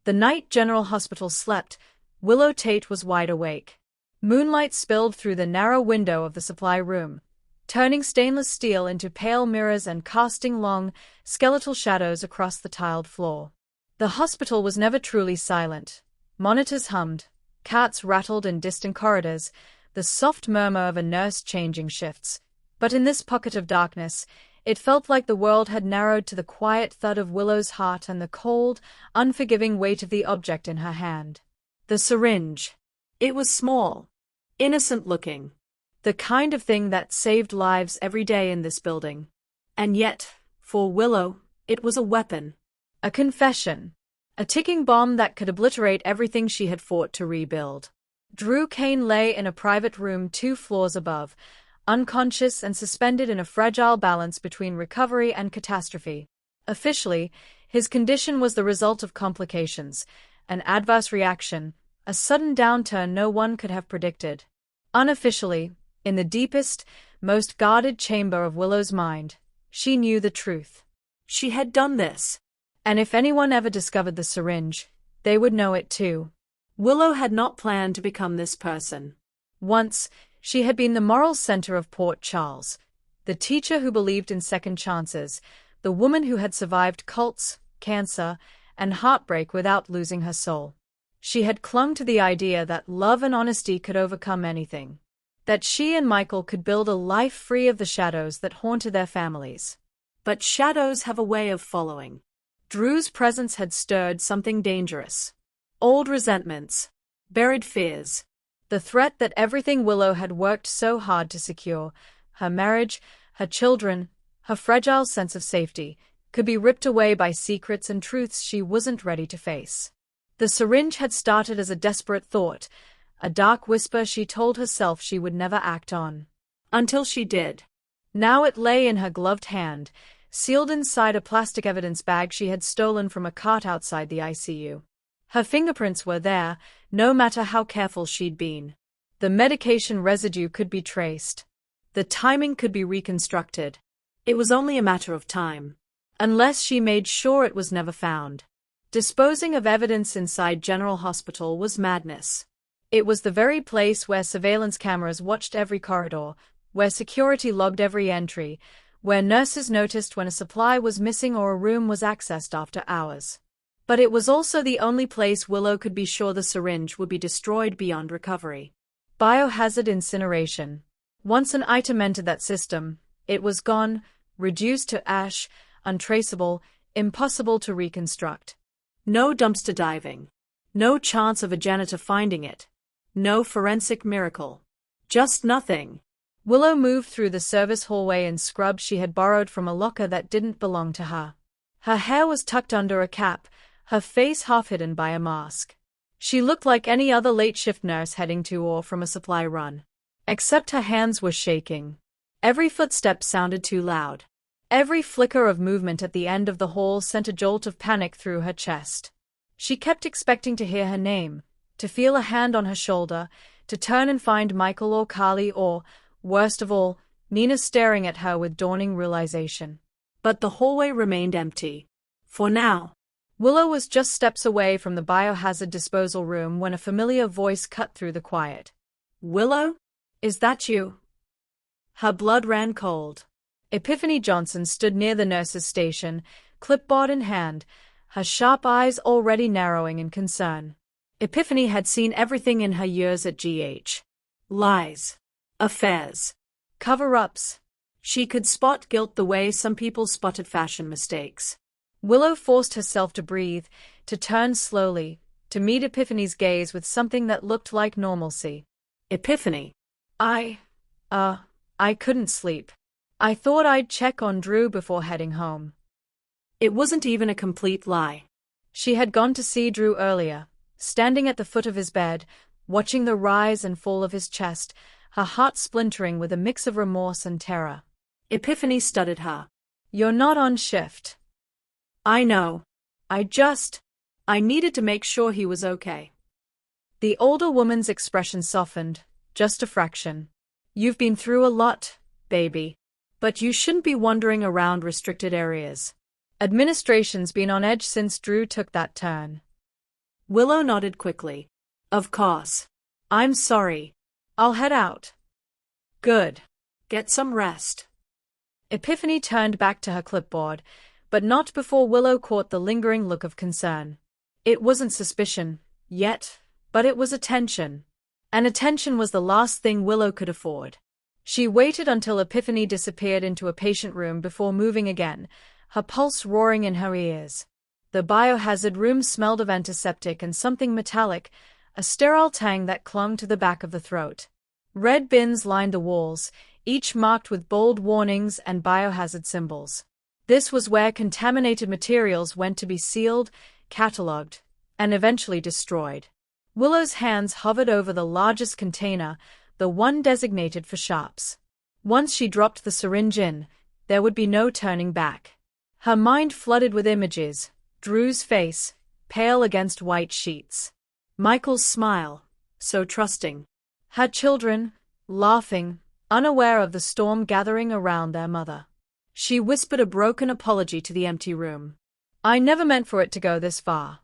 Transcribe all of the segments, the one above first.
The night General Hospital slept, Willow Tate was wide awake. Moonlight spilled through the narrow window of the supply room, turning stainless steel into pale mirrors and casting long, skeletal shadows across the tiled floor. The hospital was never truly silent. Monitors hummed, cats rattled in distant corridors, the soft murmur of a nurse changing shifts. But in this pocket of darkness, it felt like the world had narrowed to the quiet thud of Willow's heart and the cold, unforgiving weight of the object in her hand. The syringe. It was small, innocent-looking, the kind of thing that saved lives every day in this building. And yet, for Willow, it was a weapon. A confession. A ticking bomb that could obliterate everything she had fought to rebuild. Drew Kane lay in a private room 2 floors above, unconscious and suspended in a fragile balance between recovery and catastrophe. Officially, his condition was the result of complications, an adverse reaction, a sudden downturn no one could have predicted. Unofficially, in the deepest, most guarded chamber of Willow's mind, she knew the truth. She had done this. And if anyone ever discovered the syringe, they would know it too. Willow had not planned to become this person. Once, she had been the moral center of Port Charles, the teacher who believed in second chances, the woman who had survived cults, cancer, and heartbreak without losing her soul. She had clung to the idea that love and honesty could overcome anything, that she and Michael could build a life free of the shadows that haunted their families. But shadows have a way of following. Drew's presence had stirred something dangerous. Old resentments, buried fears, the threat that everything Willow had worked so hard to secure, her marriage, her children, her fragile sense of safety, could be ripped away by secrets and truths she wasn't ready to face. The syringe had started as a desperate thought, a dark whisper she told herself she would never act on. Until she did. Now it lay in her gloved hand, sealed inside a plastic evidence bag she had stolen from a cart outside the ICU. Her fingerprints were there, no matter how careful she'd been. The medication residue could be traced. The timing could be reconstructed. It was only a matter of time. Unless she made sure it was never found. Disposing of evidence inside General Hospital was madness. It was the very place where surveillance cameras watched every corridor, where security logged every entry, where nurses noticed when a supply was missing or a room was accessed after hours. But it was also the only place Willow could be sure the syringe would be destroyed beyond recovery. Biohazard incineration. Once an item entered that system, it was gone, reduced to ash, untraceable, impossible to reconstruct. No dumpster diving. No chance of a janitor finding it. No forensic miracle. Just nothing. Willow moved through the service hallway in scrubs she had borrowed from a locker that didn't belong to her. Her hair was tucked under a cap, her face half hidden by a mask. She looked like any other late-shift nurse heading to or from a supply run. Except her hands were shaking. Every footstep sounded too loud. Every flicker of movement at the end of the hall sent a jolt of panic through her chest. She kept expecting to hear her name, to feel a hand on her shoulder, to turn and find Michael or Carly or, worst of all, Nina staring at her with dawning realization. But the hallway remained empty. For now. Willow was just steps away from the biohazard disposal room when a familiar voice cut through the quiet. "Willow? Is that you?" Her blood ran cold. Epiphany Johnson stood near the nurse's station, clipboard in hand, her sharp eyes already narrowing in concern. Epiphany had seen everything in her years at GH. Lies. Affairs. Cover-ups. She could spot guilt the way some people spotted fashion mistakes. Willow forced herself to breathe, to turn slowly, to meet Epiphany's gaze with something that looked like normalcy. "Epiphany. I couldn't sleep. I thought I'd check on Drew before heading home." It wasn't even a complete lie. She had gone to see Drew earlier, standing at the foot of his bed, watching the rise and fall of his chest, her heart splintering with a mix of remorse and terror. Epiphany stuttered her. "You're not on shift." "I know. I needed to make sure he was okay." The older woman's expression softened, just a fraction. "You've been through a lot, baby. But you shouldn't be wandering around restricted areas. Administration's been on edge since Drew took that turn." Willow nodded quickly. Of course. I'm sorry. I'll head out. Good. Get some rest. Epiphany turned back to her clipboard, but not before Willow caught the lingering look of concern. It wasn't suspicion, yet, but it was attention. And attention was the last thing Willow could afford. She waited until Epiphany disappeared into a patient room before moving again, her pulse roaring in her ears. The biohazard room smelled of antiseptic and something metallic, a sterile tang that clung to the back of the throat. Red bins lined the walls, each marked with bold warnings and biohazard symbols. This was where contaminated materials went to be sealed, catalogued, and eventually destroyed. Willow's hands hovered over the largest container, the one designated for sharps. Once she dropped the syringe in, there would be no turning back. Her mind flooded with images, Drew's face, pale against white sheets. Michael's smile, so trusting. Her children, laughing, unaware of the storm gathering around their mother. She whispered a broken apology to the empty room. I never meant for it to go this far.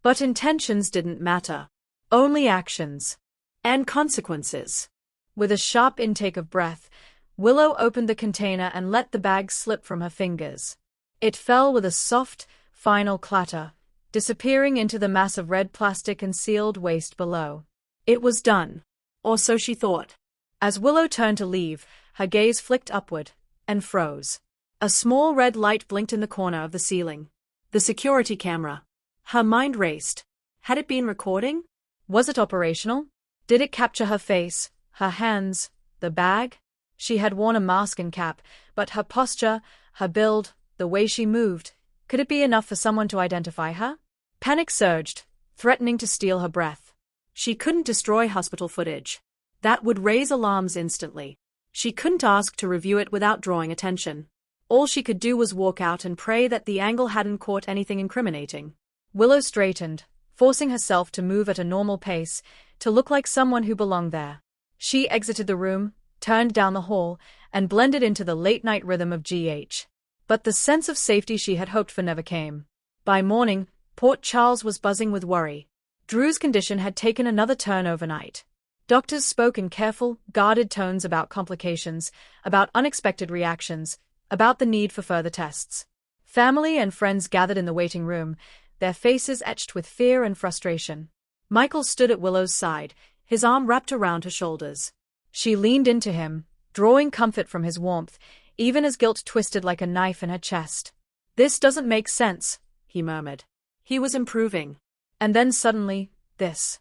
But intentions didn't matter. Only actions. And consequences. With a sharp intake of breath, Willow opened the container and let the bag slip from her fingers. It fell with a soft, final clatter, disappearing into the mass of red plastic and sealed waste below. It was done. Or so she thought. As Willow turned to leave, her gaze flicked upward, and froze. A small red light blinked in the corner of the ceiling. The security camera. Her mind raced. Had it been recording? Was it operational? Did it capture her face, her hands, the bag? She had worn a mask and cap, but her posture, her build, the way she moved, could it be enough for someone to identify her? Panic surged, threatening to steal her breath. She couldn't destroy hospital footage. That would raise alarms instantly. She couldn't ask to review it without drawing attention. All she could do was walk out and pray that the angle hadn't caught anything incriminating. Willow straightened, forcing herself to move at a normal pace, to look like someone who belonged there. She exited the room, turned down the hall, and blended into the late-night rhythm of GH. But the sense of safety she had hoped for never came. By morning, Port Charles was buzzing with worry. Drew's condition had taken another turn overnight. Doctors spoke in careful, guarded tones about complications, about unexpected reactions, about the need for further tests. Family and friends gathered in the waiting room, their faces etched with fear and frustration. Michael stood at Willow's side, his arm wrapped around her shoulders. She leaned into him, drawing comfort from his warmth, even as guilt twisted like a knife in her chest. This doesn't make sense, he murmured. He was improving. And then suddenly, this.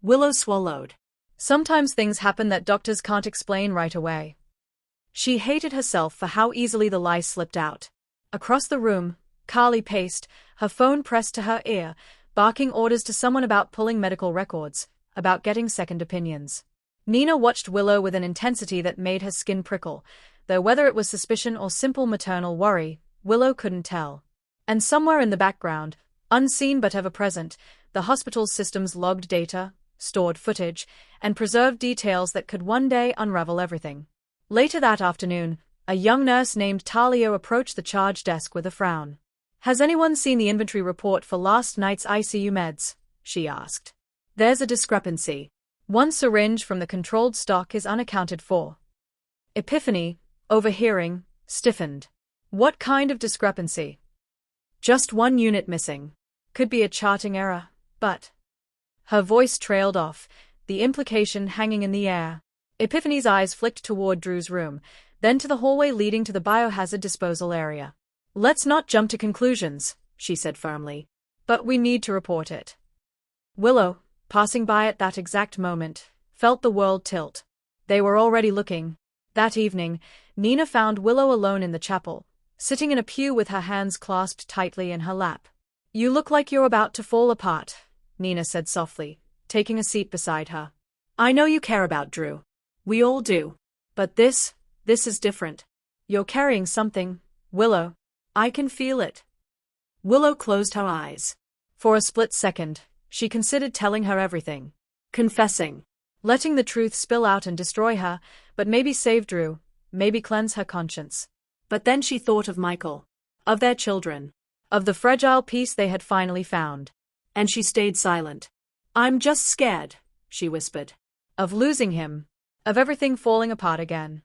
Willow swallowed. Sometimes things happen that doctors can't explain right away. She hated herself for how easily the lie slipped out. Across the room, Carly paced, her phone pressed to her ear, barking orders to someone about pulling medical records, about getting second opinions. Nina watched Willow with an intensity that made her skin prickle, though whether it was suspicion or simple maternal worry, Willow couldn't tell. And somewhere in the background, unseen but ever present, the hospital's systems logged data, stored footage, and preserved details that could one day unravel everything. Later that afternoon, a young nurse named Talia approached the charge desk with a frown. Has anyone seen the inventory report for last night's ICU meds? She asked. There's a discrepancy. One syringe from the controlled stock is unaccounted for. Epiphany, overhearing, stiffened. What kind of discrepancy? Just one unit missing. Could be a charting error, but... Her voice trailed off, the implication hanging in the air. Epiphany's eyes flicked toward Drew's room, then to the hallway leading to the biohazard disposal area. Let's not jump to conclusions, she said firmly. But we need to report it. Willow, passing by at that exact moment, felt the world tilt. They were already looking. That evening, Nina found Willow alone in the chapel, sitting in a pew with her hands clasped tightly in her lap. You look like you're about to fall apart, Nina said softly, taking a seat beside her. I know you care about Drew. We all do. But this is different. You're carrying something, Willow. I can feel it. Willow closed her eyes. For a split second, she considered telling her everything. Confessing. Letting the truth spill out and destroy her, but maybe save Drew, maybe cleanse her conscience. But then she thought of Michael. Of their children. Of the fragile peace they had finally found. and she stayed silent. I'm just scared, she whispered. Of losing him. Of everything falling apart again.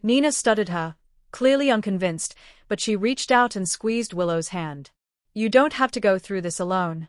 Nina studied her, clearly unconvinced, but she reached out and squeezed Willow's hand. You don't have to go through this alone.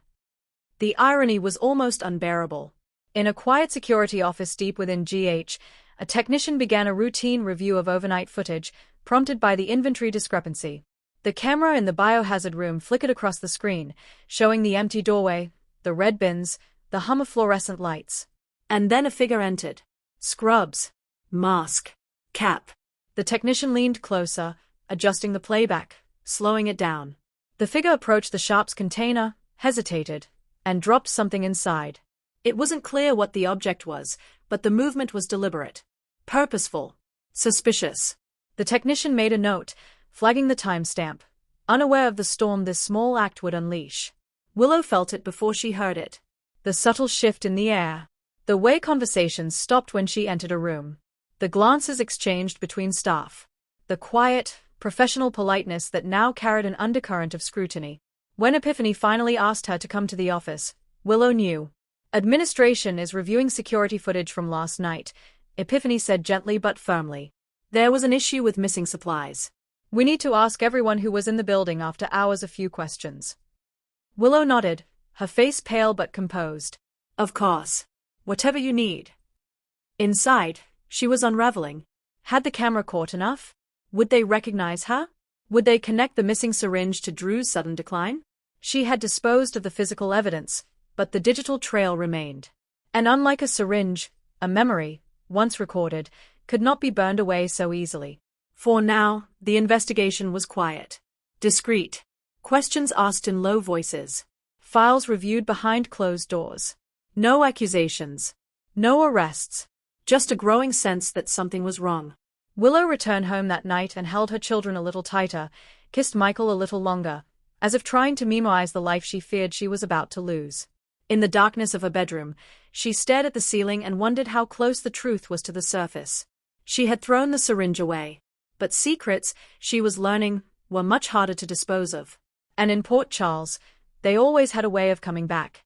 The irony was almost unbearable. In a quiet security office deep within GH, a technician began a routine review of overnight footage, prompted by the inventory discrepancy. The camera in the biohazard room flickered across the screen, showing the empty doorway, the red bins, the hum of fluorescent lights. And then a figure entered. Scrubs. Mask. Cap. The technician leaned closer, adjusting the playback, slowing it down. The figure approached the shop's container, hesitated, and dropped something inside. It wasn't clear what the object was, but the movement was deliberate. Purposeful. Suspicious. The technician made a note, flagging the timestamp, unaware of the storm this small act would unleash. Willow felt it before she heard it. The subtle shift in the air. The way conversations stopped when she entered a room. The glances exchanged between staff. The quiet, professional politeness that now carried an undercurrent of scrutiny. When Epiphany finally asked her to come to the office, Willow knew. Administration is reviewing security footage from last night, Epiphany said gently but firmly. There was an issue with missing supplies. We need to ask everyone who was in the building after hours a few questions. Willow nodded, her face pale but composed. Of course. Whatever you need. Inside, she was unraveling. Had the camera caught enough? Would they recognize her? Would they connect the missing syringe to Drew's sudden decline? She had disposed of the physical evidence, but the digital trail remained. And unlike a syringe, a memory, once recorded, could not be burned away so easily. For now, the investigation was quiet. Discreet. Questions asked in low voices. Files reviewed behind closed doors. No accusations. No arrests. Just a growing sense that something was wrong. Willow returned home that night and held her children a little tighter, kissed Michael a little longer, as if trying to memorize the life she feared she was about to lose. In the darkness of her bedroom, she stared at the ceiling and wondered how close the truth was to the surface. She had thrown the syringe away. But secrets, she was learning, were much harder to dispose of. And in Port Charles, they always had a way of coming back.